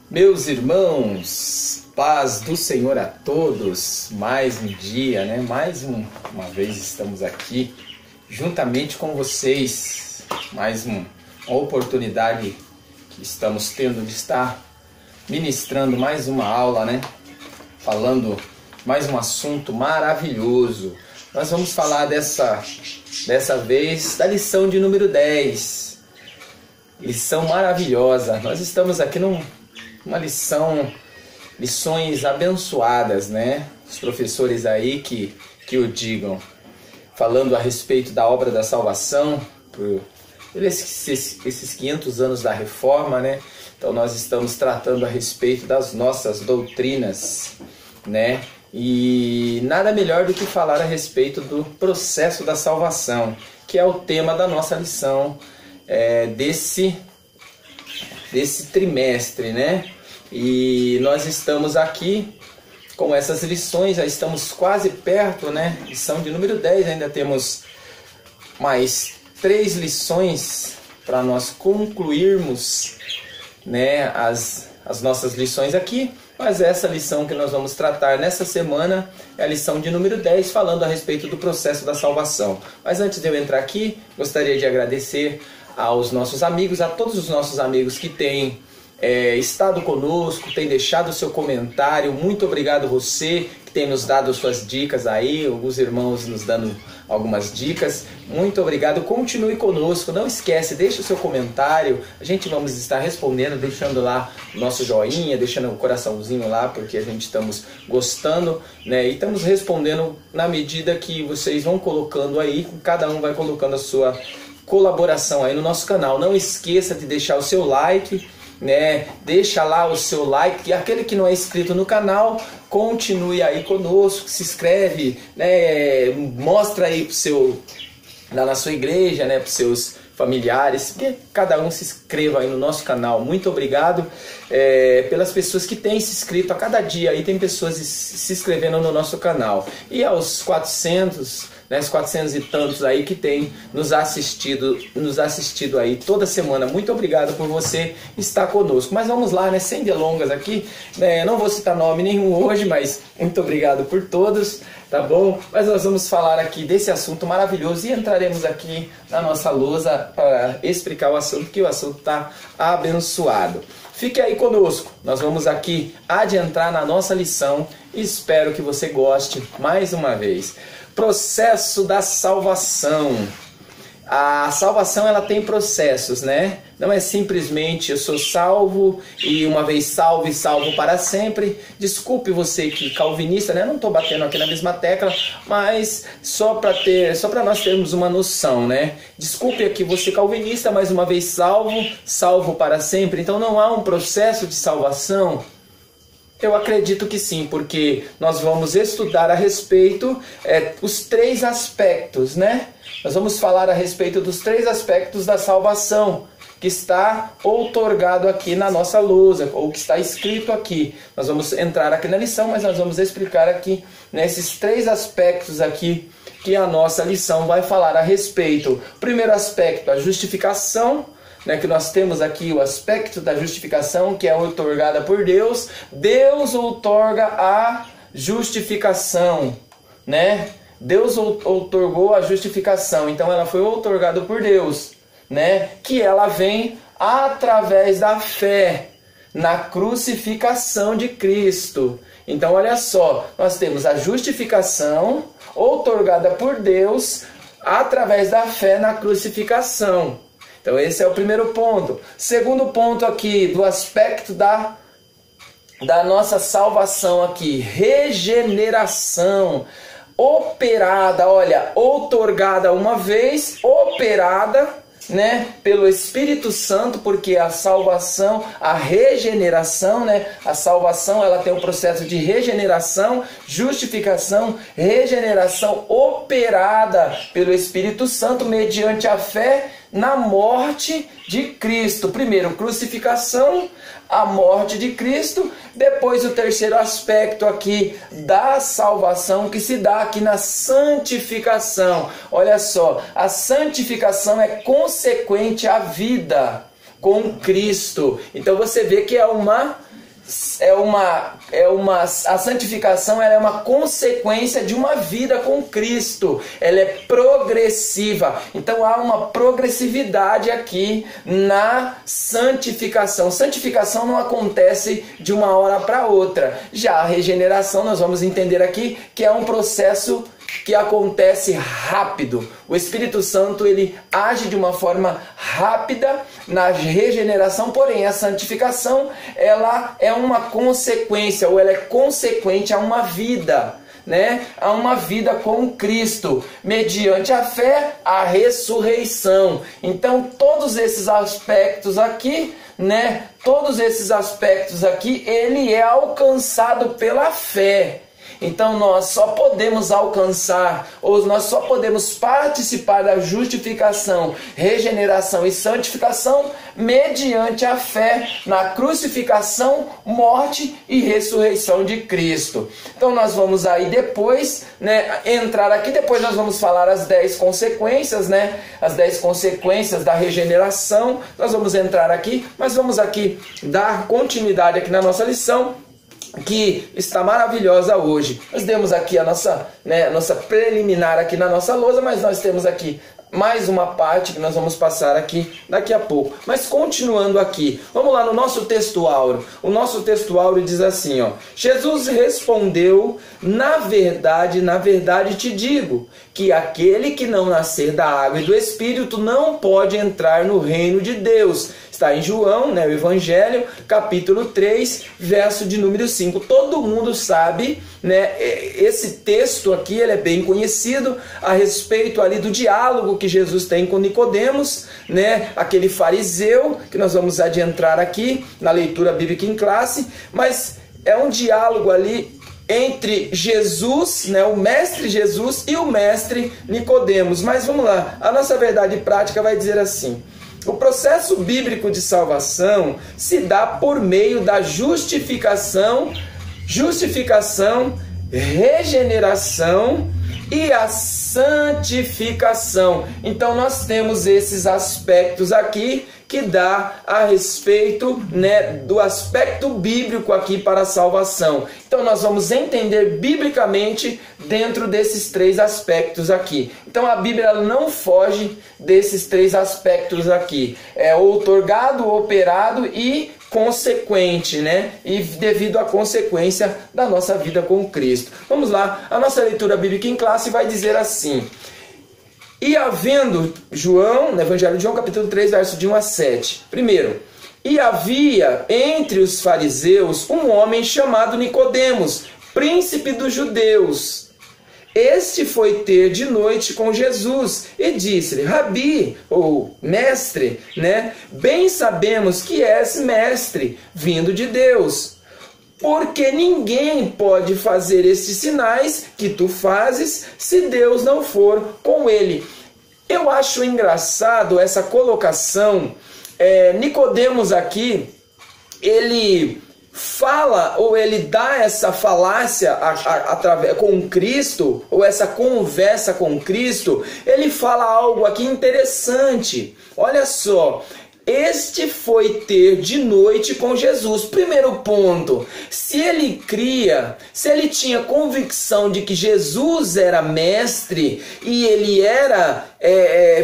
Meus irmãos, paz do Senhor a todos. Mais um dia, né? Uma vez estamos aqui juntamente com vocês. Mais uma oportunidade que estamos tendo de estar ministrando mais uma aula, né? Falando mais um assunto maravilhoso. Nós vamos falar dessa vez da lição de número 10. Lição maravilhosa. Nós estamos aqui numa lições abençoadas, né? Os professores aí que o digam, falando a respeito da obra da salvação, por esses 500 anos da reforma, né? Então nós estamos tratando a respeito das nossas doutrinas, né? E nada melhor do que falar a respeito do processo da salvação, que é o tema da nossa lição desse trimestre, né? E nós estamos aqui com essas lições, já estamos quase perto, né? Lição de número 10, ainda temos mais 3 lições para nós concluirmos, né, as nossas lições aqui. Mas essa lição que nós vamos tratar nessa semana é a lição de número 10, falando a respeito do processo da salvação. Mas antes de eu entrar aqui, gostaria de agradecer aos nossos amigos, a todos os nossos amigos que têm estado conosco, têm deixado o seu comentário. Muito obrigado você que tem nos dado suas dicas aí, alguns irmãos nos dando algumas dicas. Muito obrigado, continue conosco, não esquece, deixa o seu comentário, a gente vamos estar respondendo, deixando lá o nosso joinha, deixando o coraçãozinho lá, porque a gente estamos gostando, né? E estamos respondendo na medida que vocês vão colocando aí, cada um vai colocando a sua colaboração aí no nosso canal. Não esqueça de deixar o seu like, né? Deixa lá o seu like, e aquele que não é inscrito no canal, continue aí conosco, se inscreve, né? Mostra aí lá na sua igreja, né? Para os seus familiares, que cada um se inscreva aí no nosso canal. Muito obrigado pelas pessoas que têm se inscrito a cada dia, aí tem pessoas se inscrevendo no nosso canal, e aos 400, né, os 400 e tantos aí que tem nos assistido aí toda semana. Muito obrigado por você estar conosco. Mas vamos lá, né, sem delongas aqui, né, não vou citar nome nenhum hoje, mas muito obrigado por todos, tá bom? Mas nós vamos falar aqui desse assunto maravilhoso e entraremos aqui na nossa lousa para explicar o assunto, que o assunto está abençoado. Fique aí conosco, nós vamos aqui adentrar na nossa lição e espero que você goste mais uma vez. Processo da salvação. A salvação, ela tem processos, né? Não é simplesmente eu sou salvo e uma vez salvo e salvo para sempre. Desculpe você que calvinista, né? Não estou batendo aqui na mesma tecla, mas só para nós termos uma noção, né? Desculpe aqui você calvinista, mas uma vez salvo, salvo para sempre. Então não há um processo de salvação. Eu acredito que sim, porque nós vamos estudar a respeito os 3 aspectos, né? Nós vamos falar a respeito dos 3 aspectos da salvação, que está outorgado aqui na nossa lousa, ou que está escrito aqui. Nós vamos entrar aqui na lição, mas nós vamos explicar aqui nesses 3 aspectos aqui que a nossa lição vai falar a respeito. O primeiro aspecto, a justificação, né, que nós temos aqui o aspecto da justificação, que é outorgada por Deus. Deus outorga a justificação, né? Deus outorgou a justificação, então ela foi outorgada por Deus, né? Que ela vem através da fé na crucificação de Cristo. Então olha só, nós temos a justificação outorgada por Deus através da fé na crucificação. Então esse é o primeiro ponto. Segundo ponto aqui, do aspecto da nossa salvação aqui, regeneração, operada, olha, outorgada uma vez, operada, né, pelo Espírito Santo, porque a salvação, a regeneração, né, a salvação, ela tem um processo de regeneração, justificação, regeneração operada pelo Espírito Santo mediante a fé na morte de Cristo. Primeiro, crucificação, a morte de Cristo. Depois, o terceiro aspecto aqui da salvação, que se dá aqui na santificação. Olha só, a santificação é consequente à vida. com Cristo. Então você vê que a santificação ela é uma consequência de uma vida com Cristo. Ela é progressiva. Então há uma progressividade aqui na santificação. Santificação não acontece de uma hora para outra. Já a regeneração, nós vamos entender aqui que é um processo que acontece rápido. O Espírito Santo ele age de uma forma rápida na regeneração, porém a santificação ela é uma consequência, ou ela é consequente a uma vida, né? A uma vida com Cristo, mediante a fé, a ressurreição. Então todos esses aspectos aqui, né? Todos esses aspectos aqui, ele é alcançado pela fé. Então nós só podemos alcançar, ou nós só podemos participar da justificação, regeneração e santificação mediante a fé na crucificação, morte e ressurreição de Cristo. Então nós vamos aí depois, né, entrar aqui, depois nós vamos falar as 10 consequências, né, as 10 consequências da regeneração. Nós vamos entrar aqui, mas vamos aqui dar continuidade aqui na nossa lição, que está maravilhosa hoje. Nós demos aqui a nossa preliminar aqui na nossa lousa, mas nós temos aqui mais uma parte que nós vamos passar aqui daqui a pouco. Mas continuando aqui, vamos lá no nosso texto áureo. O nosso texto áureo diz assim, ó: Jesus respondeu: na verdade te digo, que aquele que não nascer da água e do Espírito não pode entrar no reino de Deus. Está em João, né, o Evangelho, capítulo 3, verso de número 5. Todo mundo sabe, né, esse texto aqui ele é bem conhecido a respeito ali do diálogo que Jesus tem com Nicodemos, né, aquele fariseu, que nós vamos adentrar aqui na leitura bíblica em classe, mas é um diálogo ali entre Jesus, né, o mestre Jesus e o mestre Nicodemos. Mas vamos lá, a nossa verdade prática vai dizer assim: o processo bíblico de salvação se dá por meio da justificação, regeneração e a santificação. Então nós temos esses aspectos aqui que dá a respeito, né, do aspecto bíblico aqui para a salvação. Então nós vamos entender biblicamente dentro desses 3 aspectos aqui. Então a Bíblia não foge desses 3 aspectos aqui. É outorgado, operado e consequente, né? E devido à consequência da nossa vida com Cristo. Vamos lá, a nossa leitura bíblica em classe vai dizer assim: e havendo, João, no Evangelho de João, capítulo 3, verso de 1 a 7. Primeiro, e havia entre os fariseus um homem chamado Nicodemos, príncipe dos judeus. Este foi ter de noite com Jesus e disse-lhe: Rabi, ou mestre, né? Bem sabemos que és mestre, vindo de Deus, porque ninguém pode fazer estes sinais que tu fazes se Deus não for com ele. Eu acho engraçado essa colocação. Nicodemos aqui, ele fala, ou ele dá essa falácia com Cristo, ou essa conversa com Cristo, ele fala algo aqui interessante. Olha só: este foi ter de noite com Jesus. Primeiro ponto, se ele tinha convicção de que Jesus era mestre e ele era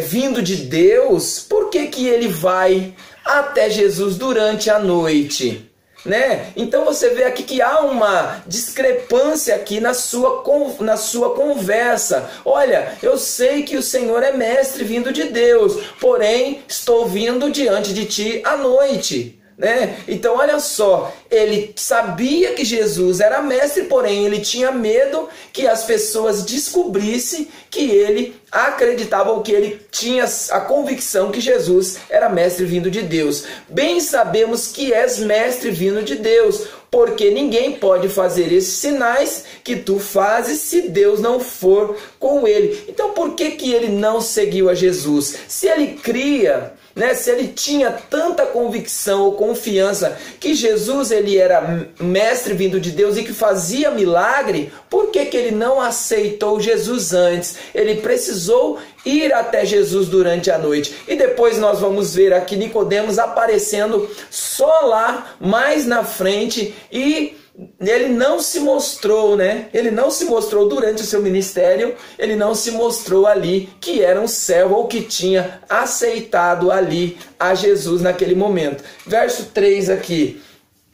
vindo de Deus, por que ele vai até Jesus durante a noite? Né? Então você vê aqui que há uma discrepância aqui na sua conversa. Olha, eu sei que o Senhor é mestre vindo de Deus, porém estou vindo diante de ti à noite. Né? Então olha só, ele sabia que Jesus era mestre, porém ele tinha medo que as pessoas descobrissem que ele acreditava, ou que ele tinha a convicção que Jesus era mestre vindo de Deus. Bem sabemos que és mestre vindo de Deus, porque ninguém pode fazer esses sinais que tu fazes se Deus não for com ele. Então por que ele não seguiu a Jesus? Se ele cria né? Se ele tinha tanta convicção ou confiança que Jesus ele era mestre vindo de Deus e que fazia milagre, por que que ele não aceitou Jesus antes? Ele precisou ir até Jesus durante a noite. E depois nós vamos ver aqui Nicodemos aparecendo só lá mais na frente, e ele não se mostrou, né? Ele não se mostrou durante o seu ministério, ele não se mostrou ali que era um servo ou que tinha aceitado ali a Jesus naquele momento. Verso 3 aqui,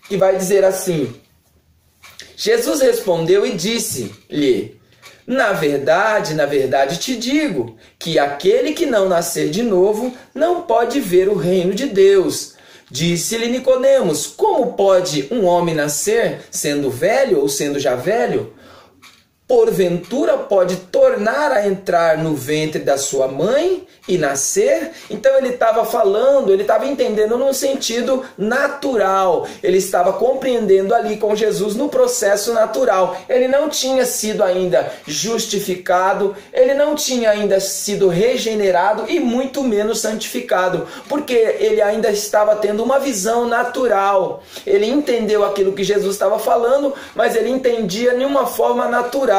que vai dizer assim: Jesus respondeu e disse-lhe: na verdade te digo, que aquele que não nascer de novo não pode ver o reino de Deus. Disse-lhe Nicodemos: como pode um homem nascer sendo velho ou sendo já velho? Porventura pode tornar a entrar no ventre da sua mãe e nascer? Então ele estava falando, ele estava entendendo num sentido natural. Ele estava compreendendo ali com Jesus no processo natural. Ele não tinha sido ainda justificado, ele não tinha ainda sido regenerado e muito menos santificado, porque ele ainda estava tendo uma visão natural. Ele entendeu aquilo que Jesus estava falando, mas ele entendia de uma forma natural.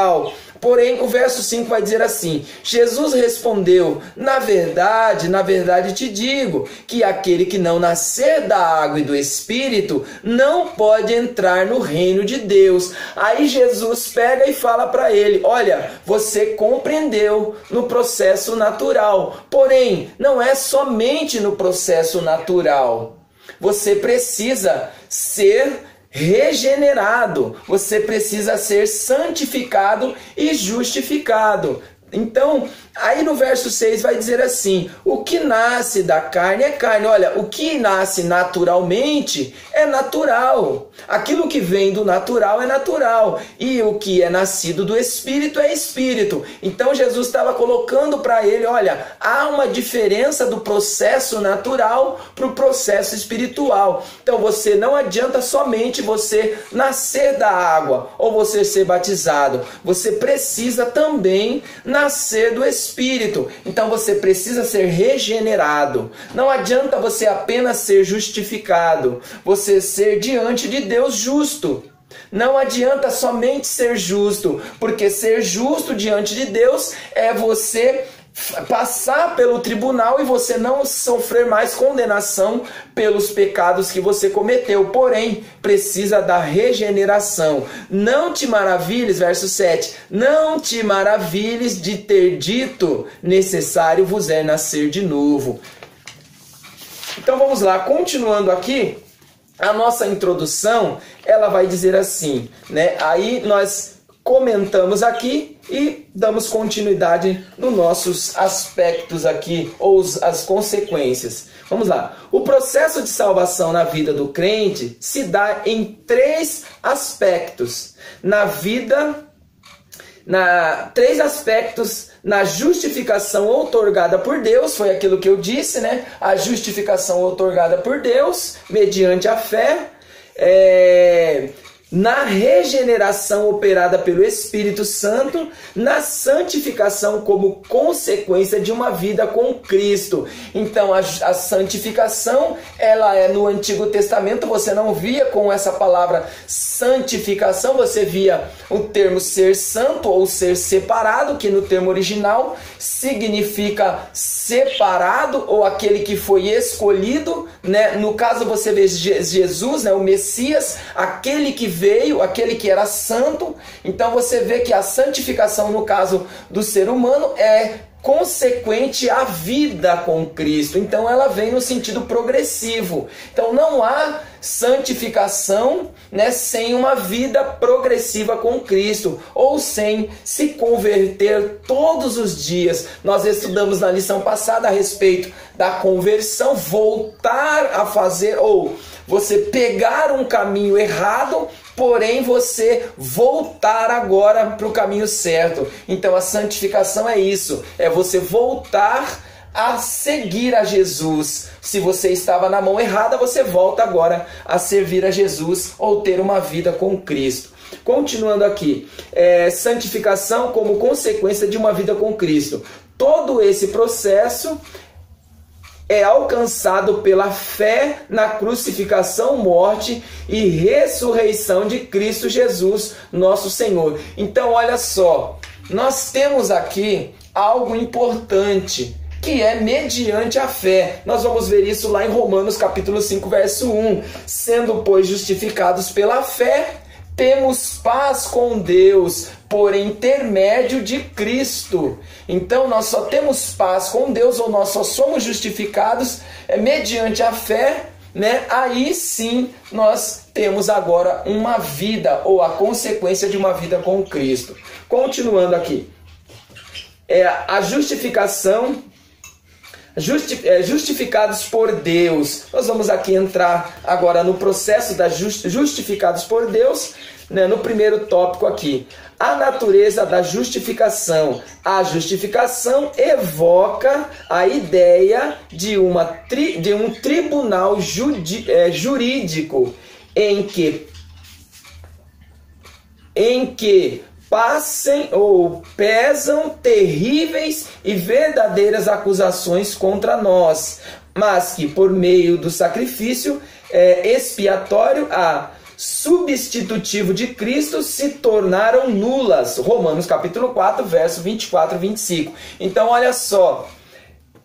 Porém, o verso 5 vai dizer assim: Jesus respondeu: na verdade te digo, que aquele que não nascer da água e do Espírito não pode entrar no reino de Deus. Aí Jesus pega e fala para ele: olha, você compreendeu no processo natural, porém, não é somente no processo natural. Você precisa ser regenerado, você precisa ser santificado e justificado. Então, aí no verso 6 vai dizer assim: o que nasce da carne é carne. Olha, o que nasce naturalmente é natural. Aquilo que vem do natural é natural. E o que é nascido do Espírito é Espírito. Então Jesus estava colocando para ele: olha, há uma diferença do processo natural para o processo espiritual. Então você não adianta somente você nascer da água ou você ser batizado. Você precisa também nascer do Espírito. Então você precisa ser regenerado. Não adianta você apenas ser justificado, você ser diante de Deus justo. Não adianta somente ser justo, porque ser justo diante de Deus é você passar pelo tribunal e você não sofrer mais condenação pelos pecados que você cometeu. Porém, precisa da regeneração. Não te maravilhes, verso 7, não te maravilhes de ter dito: necessário vos é nascer de novo. Então vamos lá, continuando aqui, a nossa introdução, ela vai dizer assim, né? Aí nós comentamos aqui e damos continuidade nos nossos aspectos aqui, ou as consequências. Vamos lá. O processo de salvação na vida do crente se dá em 3 aspectos. Três aspectos na justificação outorgada por Deus, foi aquilo que eu disse, né? A justificação outorgada por Deus, mediante a fé, na regeneração operada pelo Espírito Santo, na santificação como consequência de uma vida com Cristo. Então a santificação, ela é no Antigo Testamento, você não via com essa palavra santificação, você via o termo ser santo ou ser separado, que no termo original significa separado ou aquele que foi escolhido, né? No caso você vê Jesus, né? O Messias, aquele que veio, aquele que era santo. Então você vê que a santificação no caso do ser humano é consequente à vida com Cristo. Então ela vem no sentido progressivo. Então não há santificação, né, sem uma vida progressiva com Cristo, ou sem se converter todos os dias. Nós estudamos na lição passada a respeito da conversão, voltar a fazer, ou você pegar um caminho errado, porém você voltar agora para o caminho certo. Então a santificação é isso, é você voltar a seguir a Jesus. Se você estava na mão errada, você volta agora a servir a Jesus ou ter uma vida com Cristo. Continuando aqui, santificação como consequência de uma vida com Cristo. Todo esse processo é alcançado pela fé na crucificação, morte e ressurreição de Cristo Jesus, nosso Senhor. Então, olha só, nós temos aqui algo importante, que é mediante a fé. Nós vamos ver isso lá em Romanos capítulo 5, verso 1. Sendo, pois, justificados pela fé, temos paz com Deus por intermédio de Cristo. Então nós só temos paz com Deus, ou nós só somos justificados mediante a fé, né? Aí sim nós temos agora uma vida, ou a consequência de uma vida com Cristo. Continuando aqui, a justificação, justificados por Deus. Nós vamos aqui entrar agora no processo da justificados por Deus, né, no primeiro tópico aqui. A natureza da justificação. A justificação evoca a ideia de um tribunal jurídico em que passem ou pesam terríveis e verdadeiras acusações contra nós, mas que por meio do sacrifício expiatório substitutivo de Cristo se tornaram nulas. Romanos capítulo 4, verso 24 e 25. Então olha só,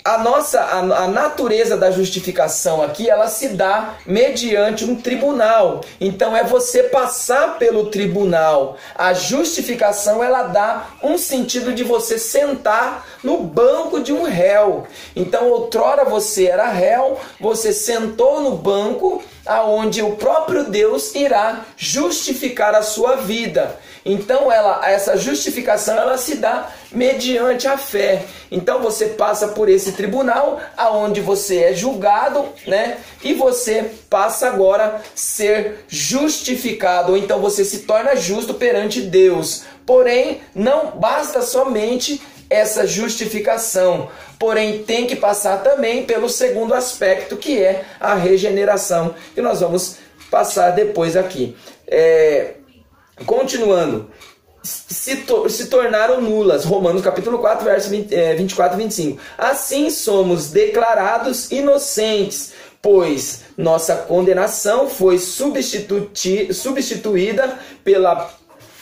a natureza da justificação aqui, ela se dá mediante um tribunal. Então é você passar pelo tribunal. A justificação, ela dá um sentido de você sentar no banco de um réu. Então outrora você era réu, você sentou no banco aonde o próprio Deus irá justificar a sua vida. Então essa justificação, ela se dá mediante a fé. Então você passa por esse tribunal aonde você é julgado, né? E você passa agora a ser justificado, ou então você se torna justo perante Deus. Porém, não basta somente essa justificação, porém tem que passar também pelo segundo aspecto, que é a regeneração, que nós vamos passar depois aqui. Continuando, se tornaram nulas. Romanos capítulo 4, verso 24 e 25. Assim somos declarados inocentes, pois nossa condenação foi substituída pela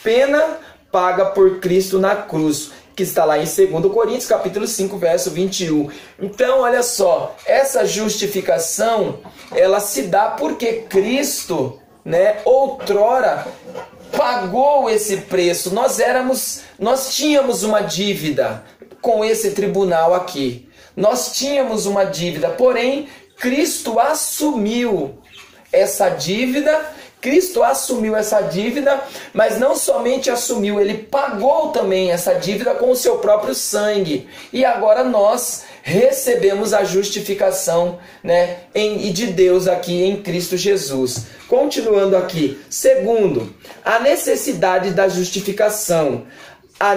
pena paga por Cristo na cruz, que está lá em 2 Coríntios capítulo 5, verso 21. Então, olha só, essa justificação, ela se dá porque Cristo, né, outrora pagou esse preço. Nós tínhamos uma dívida com esse tribunal aqui. Nós tínhamos uma dívida, porém Cristo assumiu essa dívida. Cristo assumiu essa dívida, mas não somente assumiu, ele pagou também essa dívida com o seu próprio sangue. E agora nós recebemos a justificação, né, de Deus aqui em Cristo Jesus. Continuando aqui, segundo, a necessidade da justificação. A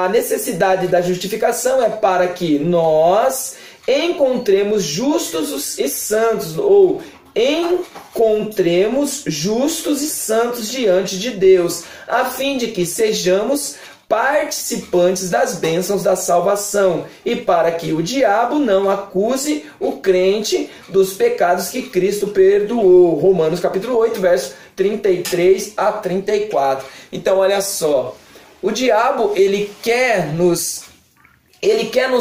necessidade da justificação é para que nós encontremos justos e santos, ou encontremos justos e santos diante de Deus, a fim de que sejamos participantes das bênçãos da salvação, e para que o diabo não acuse o crente dos pecados que Cristo perdoou. Romanos capítulo 8, verso 33 a 34. Então olha só, o diabo, ele quer nos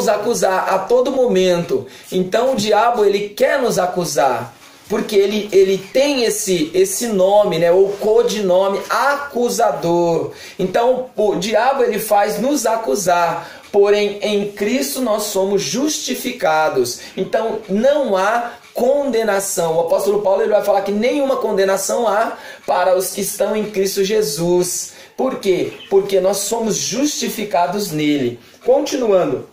acusar a todo momento. Então o diabo, ele quer nos acusar, porque ele tem esse nome, né, ou codinome, acusador. Então o diabo, ele faz nos acusar, porém em Cristo nós somos justificados. Então não há condenação. O apóstolo Paulo, ele vai falar que nenhuma condenação há para os que estão em Cristo Jesus. Por quê? Porque nós somos justificados nele. Continuando,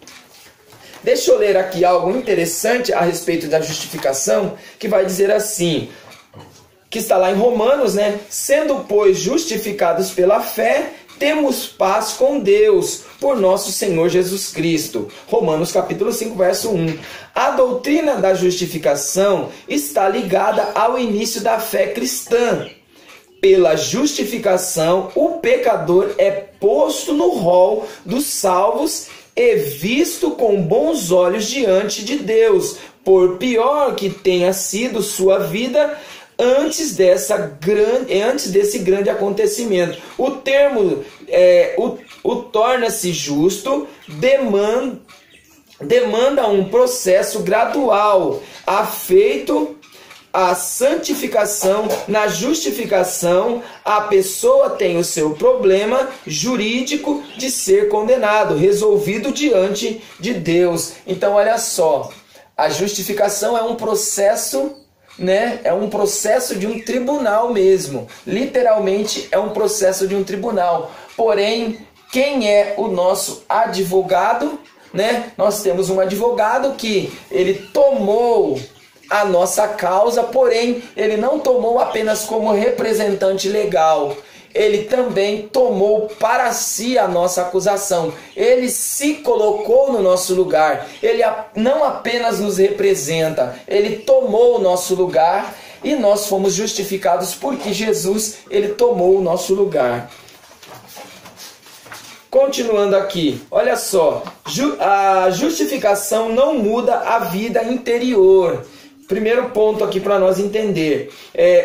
deixa eu ler aqui algo interessante a respeito da justificação, que vai dizer assim, que está lá em Romanos, né? Sendo, pois, justificados pela fé, temos paz com Deus, por nosso Senhor Jesus Cristo. Romanos capítulo 5, verso 1. A doutrina da justificação está ligada ao início da fé cristã. Pela justificação, o pecador é posto no rol dos salvos e visto com bons olhos diante de Deus, por pior que tenha sido sua vida antes desse grande acontecimento. O termo o torna-se justo demanda um processo gradual, afeito a santificação. Na justificação, a pessoa tem o seu problema jurídico de ser condenado, resolvido diante de Deus. Então, olha só, a justificação é um processo, né? É um processo de um tribunal mesmo. Literalmente é um processo de um tribunal. Porém, quem é o nosso advogado, né? Nós temos um advogado que ele tomou a nossa causa, porém ele não tomou apenas como representante legal, ele também tomou para si a nossa acusação. Ele se colocou no nosso lugar. Ele não apenas nos representa, ele tomou o nosso lugar e nós fomos justificados porque Jesus, ele tomou o nosso lugar. Continuando aqui, olha só, a justificação não muda a vida interior. Primeiro ponto aqui para nós entender.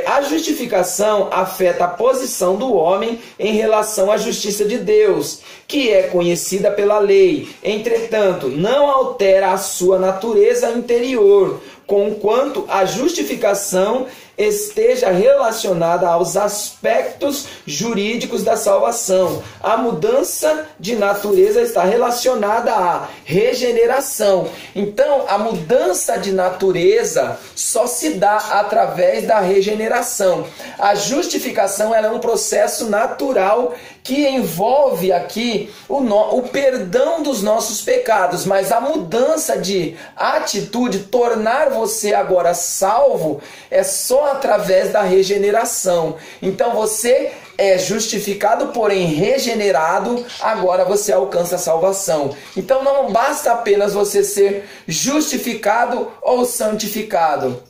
A justificação afeta a posição do homem em relação à justiça de Deus, que é conhecida pela lei. Entretanto, não altera a sua natureza interior, conquanto a justificação esteja relacionada aos aspectos jurídicos da salvação. A mudança de natureza está relacionada à regeneração. Então, a mudança de natureza só se dá através da regeneração. A justificação ela é um processo natural que envolve aqui o perdão dos nossos pecados, mas a mudança de atitude, tornar você agora salvo, é só através da regeneração. Então você é justificado, porém regenerado, agora você alcança a salvação. Então não basta apenas você ser justificado ou santificado.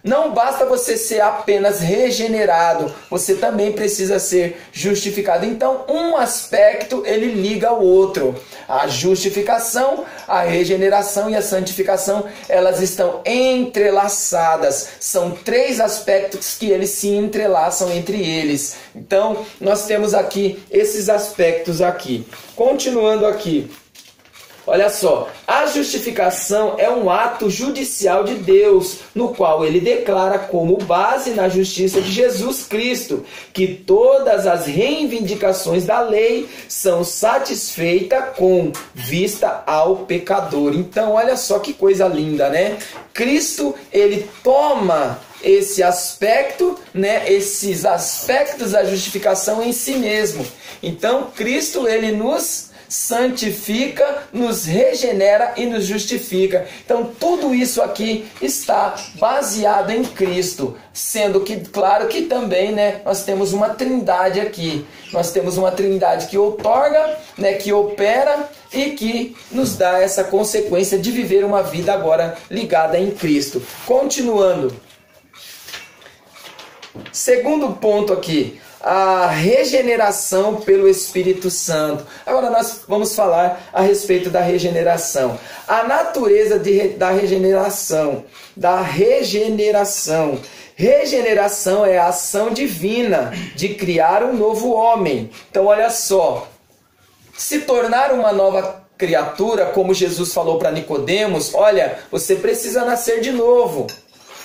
Não basta você ser apenas regenerado, você também precisa ser justificado. Então, um aspecto ele liga ao outro. A justificação, a regeneração e a santificação, elas estão entrelaçadas. São três aspectos que eles se entrelaçam entre eles. Então, nós temos aqui esses aspectos aqui. Continuando aqui. Olha só, a justificação é um ato judicial de Deus, no qual ele declara como base na justiça de Jesus Cristo, que todas as reivindicações da lei são satisfeitas com vista ao pecador. Então, olha só que coisa linda, né? Cristo, ele toma esse aspecto, né, esses aspectos da justificação em si mesmo. Então, Cristo, ele nos santifica, nos regenera e nos justifica. Então tudo isso aqui está baseado em Cristo, sendo que claro que também, né, nós temos uma trindade aqui. Nós temos uma trindade que outorga, né, que opera e que nos dá essa consequência de viver uma vida agora ligada em Cristo. Continuando. Segundo ponto aqui, a regeneração pelo Espírito Santo. Agora nós vamos falar a respeito da regeneração. A natureza da regeneração. Regeneração é a ação divina de criar um novo homem. Então olha só, se tornar uma nova criatura, como Jesus falou para Nicodemos, olha, você precisa nascer de novo.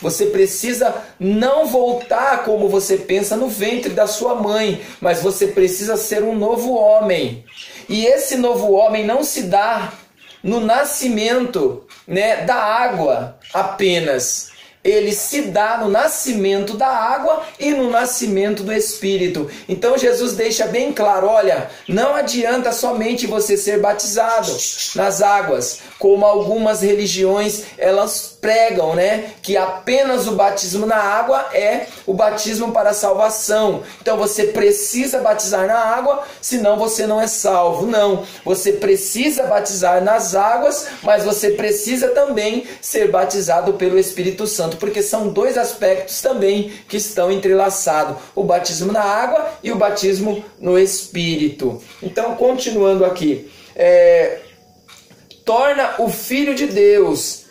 Você precisa não voltar como você pensa no ventre da sua mãe, mas você precisa ser um novo homem. E esse novo homem não se dá no nascimento, né, da água apenas. Ele se dá no nascimento da água e no nascimento do Espírito. Então Jesus deixa bem claro, olha, não adianta somente você ser batizado nas águas, como algumas religiões elas pregam, né, que apenas o batismo na água é o batismo para a salvação. Então você precisa batizar na água, senão você não é salvo. Não, você precisa batizar nas águas, mas você precisa também ser batizado pelo Espírito Santo, porque são dois aspectos também que estão entrelaçados, o batismo na água e o batismo no Espírito. Então, continuando aqui, torna o Filho de Deus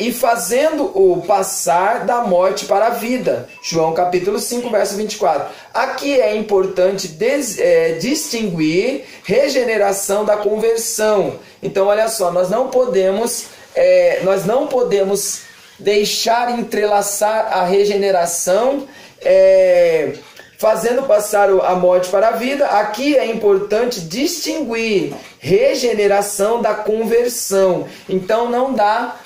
e fazendo-o passar da morte para a vida. João capítulo 5, verso 24. Aqui é importante distinguir regeneração da conversão. Então, olha só, nós não podemos deixar entrelaçar a regeneração fazendo passar a morte para a vida. Aqui é importante distinguir regeneração da conversão. Então não dá,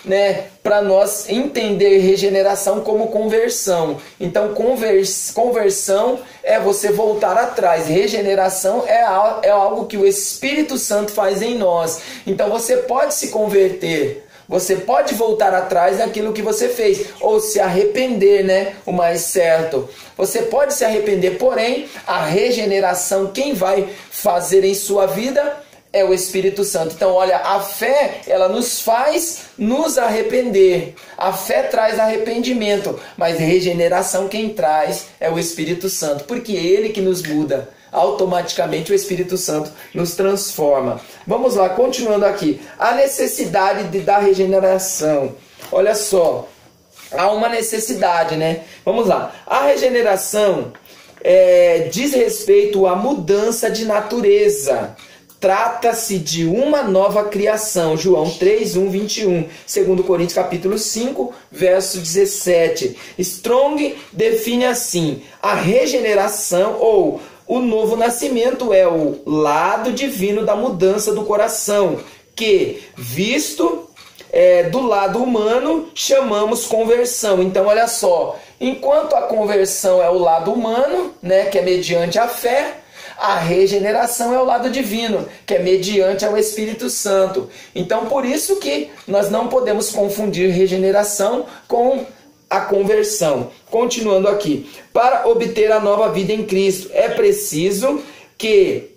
para nós entender regeneração como conversão. Então conversão é você voltar atrás. Regeneração é algo que o Espírito Santo faz em nós. Então você pode se converter. Você pode voltar atrás naquilo que você fez, ou se arrepender, o mais certo. Você pode se arrepender, porém, a regeneração, quem vai fazer em sua vida é o Espírito Santo. Então, olha, a fé, ela nos faz nos arrepender. A fé traz arrependimento, mas regeneração quem traz é o Espírito Santo, porque é Ele que nos muda. Automaticamente o Espírito Santo nos transforma. Vamos lá, continuando aqui. A necessidade da regeneração. Olha só, há uma necessidade, Vamos lá. A regeneração diz respeito à mudança de natureza. Trata-se de uma nova criação. João 3, 1, 21. 2 Coríntios capítulo 5, verso 17. Strong define assim: a regeneração ou o novo nascimento é o lado divino da mudança do coração, que, visto do lado humano, chamamos conversão. Então, olha só, enquanto a conversão é o lado humano, que é mediante a fé, a regeneração é o lado divino, que é mediante ao Espírito Santo. Então, por isso que nós não podemos confundir regeneração com a conversão. Continuando aqui. Para obter a nova vida em Cristo, é preciso que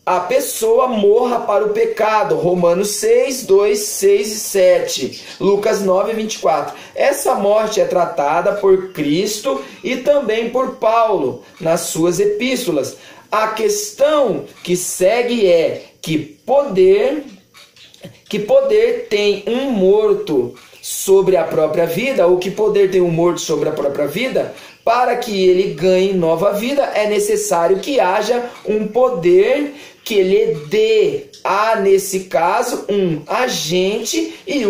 a pessoa morra para o pecado. Romanos 6, 2, 6 e 7. Lucas 9, 24. Essa morte é tratada por Cristo e também por Paulo nas suas epístolas. A questão que segue é que poder tem um morto sobre a própria vida, ou que poder tem um morto sobre a própria vida. Para que ele ganhe nova vida, é necessário que haja um poder que lhe dê, nesse caso, um agente e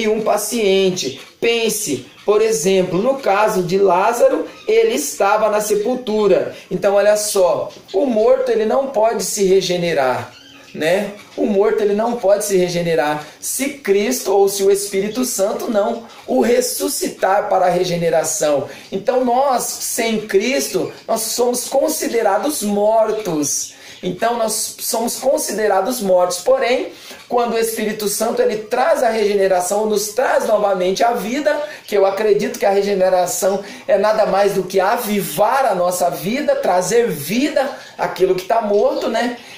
um paciente. Pense, por exemplo, no caso de Lázaro, ele estava na sepultura. Então, olha só, o morto ele não pode se regenerar. O morto ele não pode se regenerar se Cristo ou se o Espírito Santo não o ressuscitar para a regeneração. Então nós, sem Cristo, nós somos considerados mortos. Então nós somos considerados mortos. Porém, quando o Espírito Santo ele traz a regeneração, nos traz novamente a vida, que eu acredito que a regeneração é nada mais do que avivar a nossa vida, trazer vida àquilo que está morto,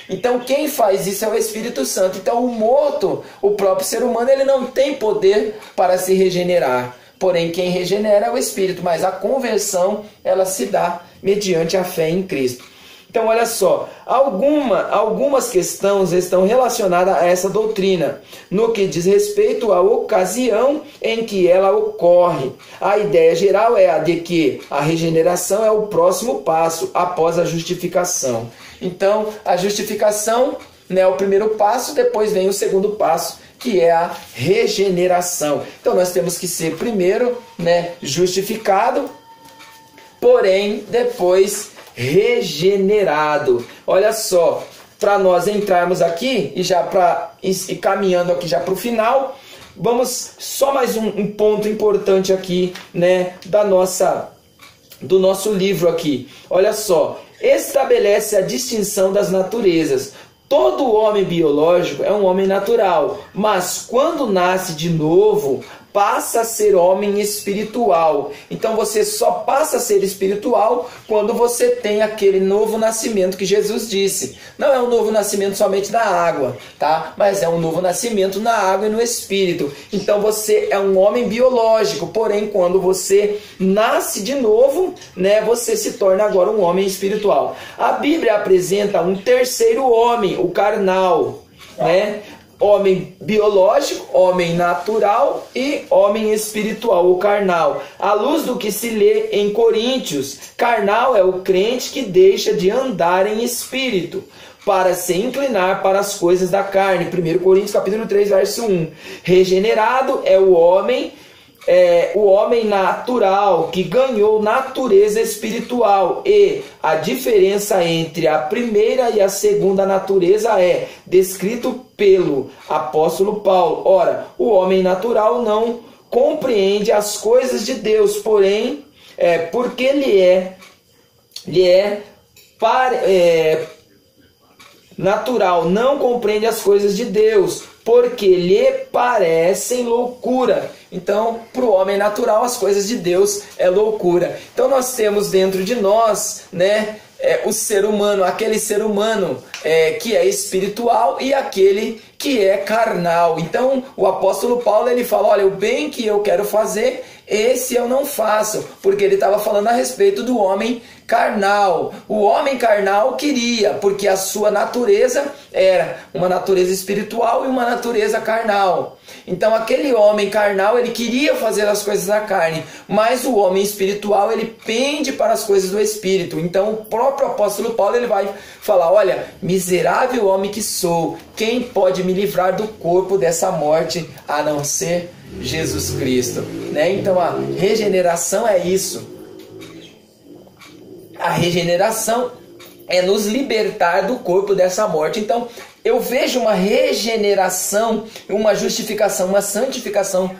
Então quem faz isso é o Espírito Santo. Então o morto, o próprio ser humano, ele não tem poder para se regenerar. Porém quem regenera é o Espírito, mas a conversão ela se dá mediante a fé em Cristo. Então olha só, algumas questões estão relacionadas a essa doutrina, no que diz respeito à ocasião em que ela ocorre. A ideia geral é a de que a regeneração é o próximo passo após a justificação. Então a justificação é o primeiro passo, depois vem o segundo passo, que é a regeneração. Então nós temos que ser primeiro justificado, porém depois regenerado. Olha só, para nós entrarmos aqui e já para ir caminhando aqui já para o final, vamos só mais um ponto importante aqui, do nosso livro aqui. Olha só, estabelece a distinção das naturezas. Todo homem biológico é um homem natural, mas quando nasce de novo, passa a ser homem espiritual. Então você só passa a ser espiritual quando você tem aquele novo nascimento que Jesus disse. Não é um novo nascimento somente da água, tá? Mas é um novo nascimento na água e no espírito. Então você é um homem biológico, porém quando você nasce de novo, você se torna agora um homem espiritual. A Bíblia apresenta um terceiro homem, o carnal, homem biológico, homem natural e homem espiritual ou carnal. À luz do que se lê em Coríntios, carnal é o crente que deixa de andar em espírito para se inclinar para as coisas da carne. 1 Coríntios capítulo 3, verso 1. Regenerado é o homem natural, que ganhou natureza espiritual, e a diferença entre a primeira e a segunda natureza é descrito pelo apóstolo Paulo. Ora, o homem natural não compreende as coisas de Deus, porém, porque natural, não compreende as coisas de Deus, porque lhe parecem loucura. Então, para o homem natural, as coisas de Deus é loucura. Então, nós temos dentro de nós, né, o ser humano, aquele ser humano que é espiritual e aquele que é carnal. Então, o apóstolo Paulo, ele fala, olha, o bem que eu quero fazer, esse eu não faço, porque ele estava falando a respeito do homem carnal. O homem carnal queria, porque a sua natureza era uma natureza espiritual e uma natureza carnal. Então aquele homem carnal, ele queria fazer as coisas da carne, mas o homem espiritual, ele pende para as coisas do espírito. Então o próprio apóstolo Paulo, ele vai falar, olha, miserável homem que sou, quem pode me livrar do corpo dessa morte, a não ser Jesus Cristo, né? Então a regeneração é isso. A regeneração é nos libertar do corpo dessa morte. Então eu vejo uma regeneração, uma justificação, uma santificação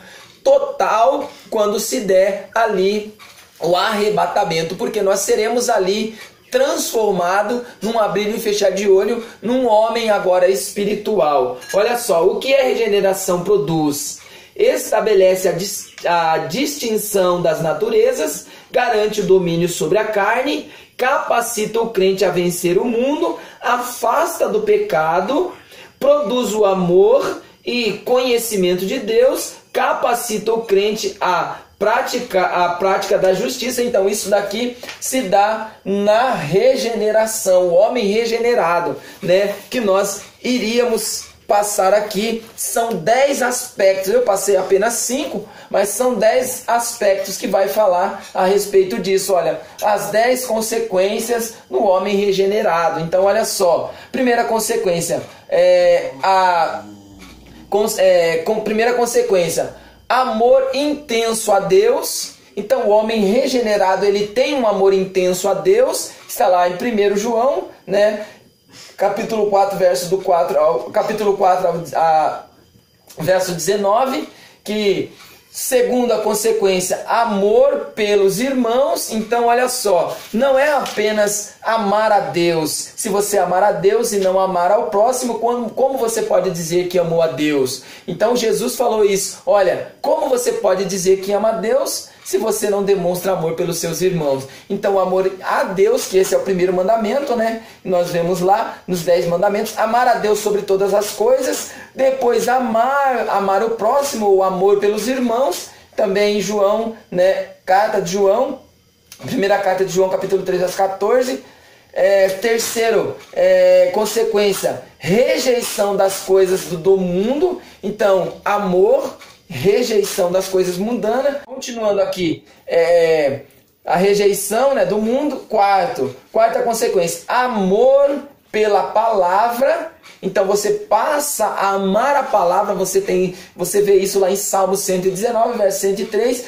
total quando se der ali o arrebatamento, porque nós seremos ali transformado num abrir e fechar de olho, num homem agora espiritual. Olha só, o que a regeneração produz? Estabelece a distinção das naturezas, garante o domínio sobre a carne, capacita o crente a vencer o mundo, afasta do pecado, produz o amor e conhecimento de Deus, capacita o crente a prática da justiça. Então isso daqui se dá na regeneração, o homem regenerado, né, que nós iríamos passar aqui. São 10 aspectos, eu passei apenas 5, mas são 10 aspectos que vai falar a respeito disso. Olha, as 10 consequências no homem regenerado. Então olha só, primeira consequência, primeira consequência, amor intenso a Deus. Então o homem regenerado, ele tem um amor intenso a Deus. Está lá em 1 João, né, capítulo 4, verso do 4 ao capítulo 4 verso 19, que segunda consequência, amor pelos irmãos. Então olha só, não é apenas amar a Deus. Se você amar a Deus e não amar ao próximo, como você pode dizer que amou a Deus? Então Jesus falou isso, olha, como você pode dizer que ama a Deus se você não demonstra amor pelos seus irmãos? Então o amor a Deus, que esse é o primeiro mandamento, né? Nós vemos lá nos 10 mandamentos, amar a Deus sobre todas as coisas, depois amar o próximo, o amor pelos irmãos, também em João, né? Carta de João, primeira carta de João, capítulo 3, verso 14. Terceiro, consequência, rejeição das coisas do mundo. Então, amor, rejeição das coisas mundanas. Continuando aqui, a rejeição, né, do mundo. Quarta consequência, amor pela palavra. Então você passa a amar a palavra. Você vê isso lá em Salmo 119, verso 103,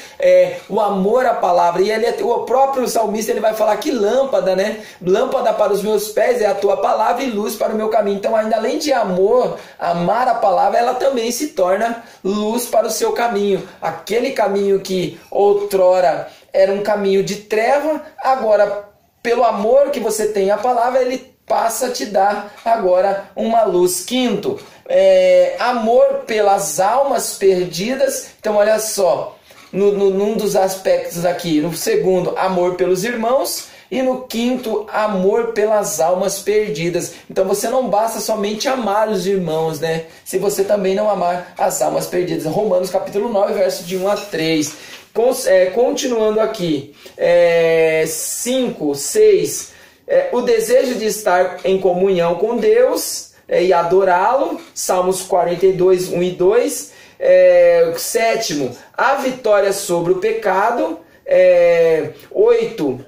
o amor à palavra. E o próprio salmista, ele vai falar que lâmpada, né? Lâmpada para os meus pés é a tua palavra e luz para o meu caminho. Então, ainda além de amar a palavra, ela também se torna luz para o seu caminho. Aquele caminho que outrora era um caminho de treva, agora, pelo amor que você tem à palavra, ele passa a te dar agora uma luz. Quinto, amor pelas almas perdidas. Então olha só, num dos aspectos aqui, no segundo, amor pelos irmãos, e no quinto, amor pelas almas perdidas. Então você não basta somente amar os irmãos, né? Se você também não amar as almas perdidas. Romanos capítulo 9, verso de 1 a 3. Continuando aqui, 5, 6... o desejo de estar em comunhão com Deus, e adorá-lo, Salmos 42, 1 e 2. Sétimo, a vitória sobre o pecado. 8,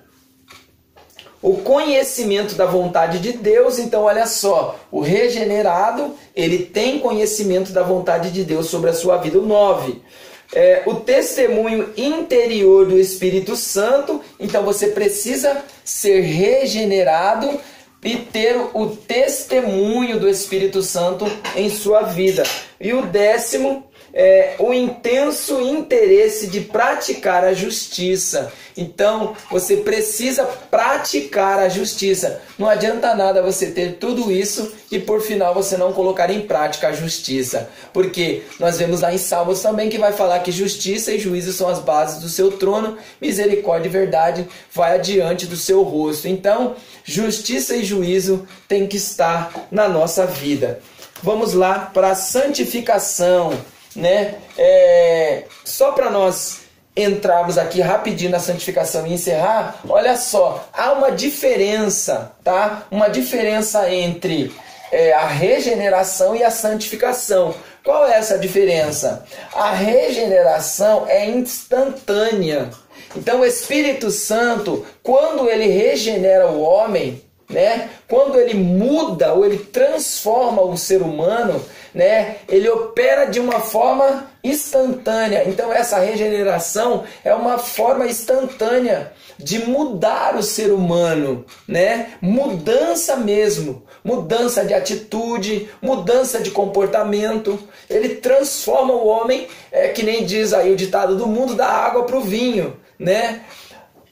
o conhecimento da vontade de Deus. Então olha só, o regenerado, ele tem conhecimento da vontade de Deus sobre a sua vida. O 9, o testemunho interior do Espírito Santo. Então você precisa ser regenerado e ter o testemunho do Espírito Santo em sua vida. E o 10º, o intenso interesse de praticar a justiça. Então você precisa praticar a justiça. Não adianta nada você ter tudo isso e por final você não colocar em prática a justiça, porque nós vemos lá em Salmos também que vai falar que justiça e juízo são as bases do seu trono, misericórdia e verdade vai adiante do seu rosto. Então justiça e juízo tem que estar na nossa vida. Vamos lá para a santificação, né? Só para nós entrarmos aqui rapidinho na santificação e encerrar, olha só, há uma diferença, tá? Uma diferença entre a regeneração e a santificação. Qual é essa diferença? A regeneração é instantânea. Então o Espírito Santo, quando ele regenera o homem, né? Quando ele muda ou ele transforma o ser humano, né? Ele opera de uma forma instantânea. Então essa regeneração é uma forma instantânea de mudar o ser humano, né? Mudança mesmo, mudança de atitude, mudança de comportamento. Ele transforma o homem, que nem diz aí o ditado do mundo, da água para o vinho, né?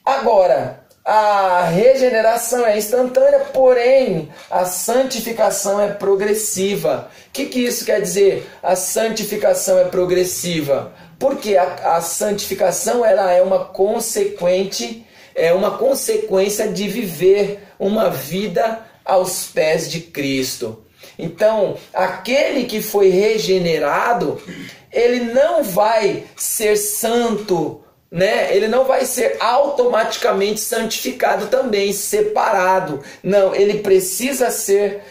Agora, a regeneração é instantânea, porém a santificação é progressiva. O que isso quer dizer? A santificação é progressiva. Porque a santificação ela é uma consequência de viver uma vida aos pés de Cristo. Então, aquele que foi regenerado, ele não vai ser santo, né? Ele não vai ser automaticamente santificado também, separado. Não, ele precisa ser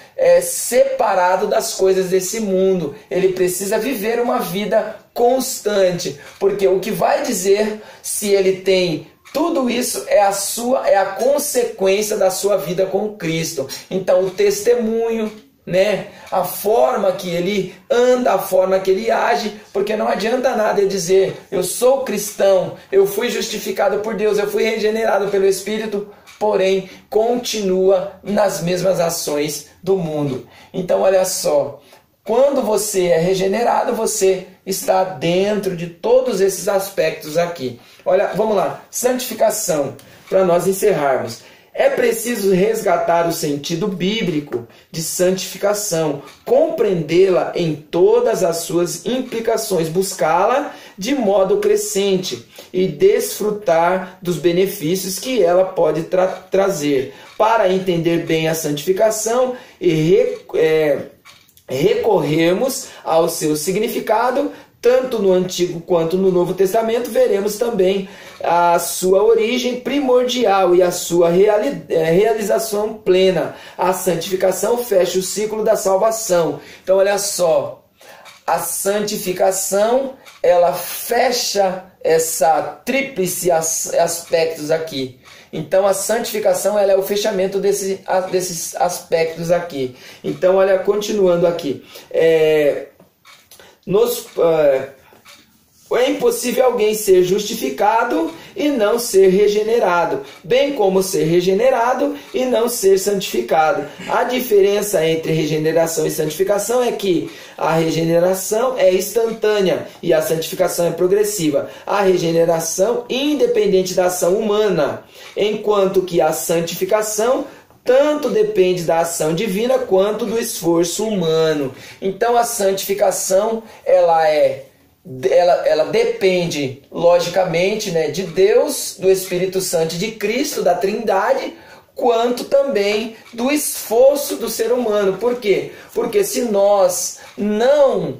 separado das coisas desse mundo. Ele precisa viver uma vida constante, porque o que vai dizer se ele tem tudo isso é a consequência da sua vida com Cristo. Então o testemunho, né? A forma que ele anda, a forma que ele age, porque não adianta nada ele dizer, eu sou cristão, eu fui justificado por Deus, eu fui regenerado pelo Espírito, porém continua nas mesmas ações do mundo. Então olha só, quando você é regenerado, você está dentro de todos esses aspectos aqui. Olha, vamos lá, santificação, para nós encerrarmos. É preciso resgatar o sentido bíblico de santificação, compreendê-la em todas as suas implicações, buscá-la de modo crescente e desfrutar dos benefícios que ela pode trazer. Para entender bem a santificação e recorrermos ao seu significado, tanto no Antigo quanto no Novo Testamento, veremos também a sua origem primordial e a sua realização plena. A santificação fecha o ciclo da salvação. Então olha só, a santificação ela fecha essa tríplice aspectos aqui. Então a santificação ela é o fechamento desses aspectos aqui. Então olha, continuando aqui, é impossível alguém ser justificado e não ser regenerado, bem como ser regenerado e não ser santificado. A diferença entre regeneração e santificação é que a regeneração é instantânea e a santificação é progressiva. A regeneração independente da ação humana, enquanto que a santificação tanto depende da ação divina quanto do esforço humano. Então a santificação ela depende, logicamente, né, de Deus, do Espírito Santo, de Cristo, da Trindade, quanto também do esforço do ser humano. Por quê? Porque se nós não,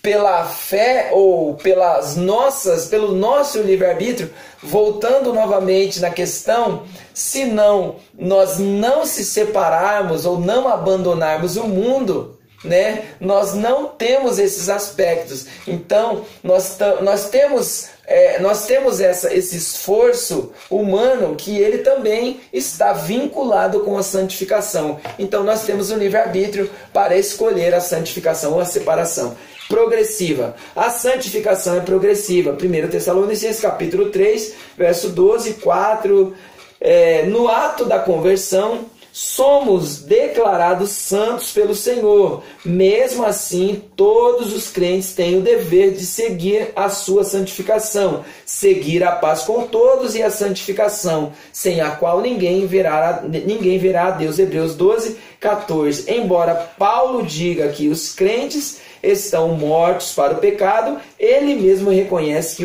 pela fé ou pelo nosso livre-arbítrio, voltando novamente na questão, se nós não se separarmos ou não abandonarmos o mundo, né? Nós não temos esses aspectos. Então, nós temos esse esforço humano que ele também está vinculado com a santificação. Então, nós temos o livre-arbítrio para escolher a santificação ou a separação. Progressiva. A santificação é progressiva. 1 Tessalonicenses capítulo 3, verso 12, 4. No ato da conversão, somos declarados santos pelo Senhor. Mesmo assim, todos os crentes têm o dever de seguir a sua santificação, seguir a paz com todos e a santificação, sem a qual ninguém verá a Deus. Hebreus 12, 14. Embora Paulo diga que os crentes estão mortos para o pecado, ele mesmo reconhece que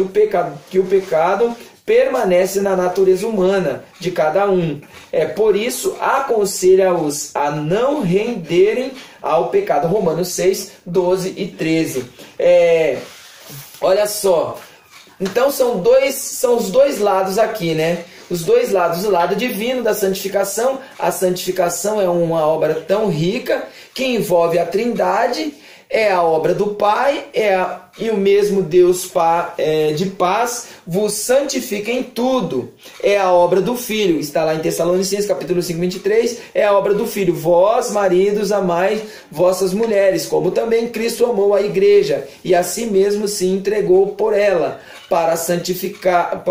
o pecado permanece na natureza humana de cada um. Por isso, aconselha-os a não renderem ao pecado. Romanos 6, 12 e 13. Olha só. Então, são os dois lados aqui, né? Os dois lados. O lado divino da santificação. A santificação é uma obra tão rica que envolve a Trindade. É a obra do Pai, e o mesmo Deus de paz vos santifica em tudo. É a obra do Filho, está lá em Tessalonicenses capítulo 5, 23, é a obra do Filho. Vós, maridos, amai vossas mulheres, como também Cristo amou a igreja, e a si mesmo se entregou por ela, para a santificar.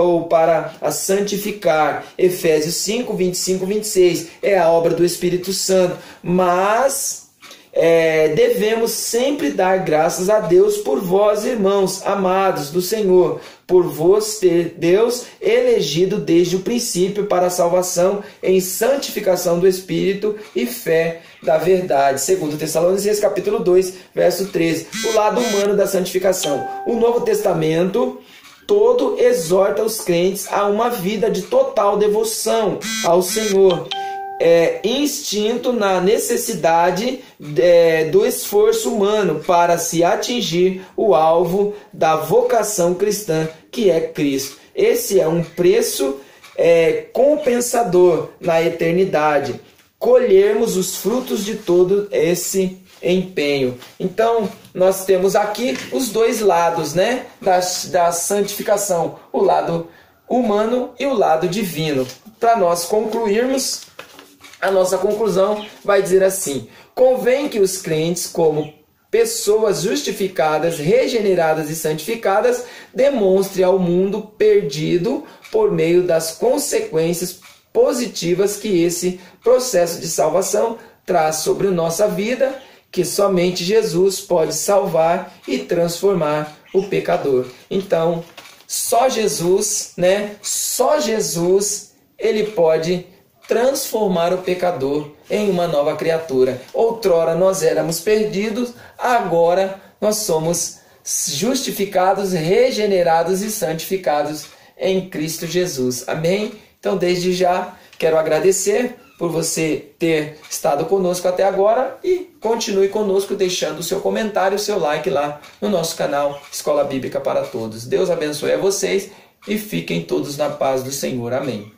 Efésios 5, 25, 26, é a obra do Espírito Santo. Mas devemos sempre dar graças a Deus por vós, irmãos, amados do Senhor, por vos ter Deus elegido desde o princípio para a salvação em santificação do Espírito e fé da verdade. 2 Tessalonicenses capítulo 2, verso 13. O lado humano da santificação. O Novo Testamento todo exorta os crentes a uma vida de total devoção ao Senhor. Instinto na necessidade do esforço humano para se atingir o alvo da vocação cristã, que é Cristo. Esse é um preço compensador na eternidade. Colhermos os frutos de todo esse empenho. Então, nós temos aqui os dois lados, né, da santificação, o lado humano e o lado divino. Para nós concluirmos, a nossa conclusão vai dizer assim: convém que os crentes, como pessoas justificadas, regeneradas e santificadas, demonstrem ao mundo perdido por meio das consequências positivas que esse processo de salvação traz sobre a nossa vida, que somente Jesus pode salvar e transformar o pecador. Então, só Jesus, né? Só Jesus, ele pode transformar o pecador em uma nova criatura. Outrora nós éramos perdidos, agora nós somos justificados, regenerados e santificados em Cristo Jesus. Amém? Então, desde já, quero agradecer por você ter estado conosco até agora e continue conosco deixando o seu comentário, o seu like lá no nosso canal Escola Bíblica para Todos. Deus abençoe a vocês e fiquem todos na paz do Senhor. Amém.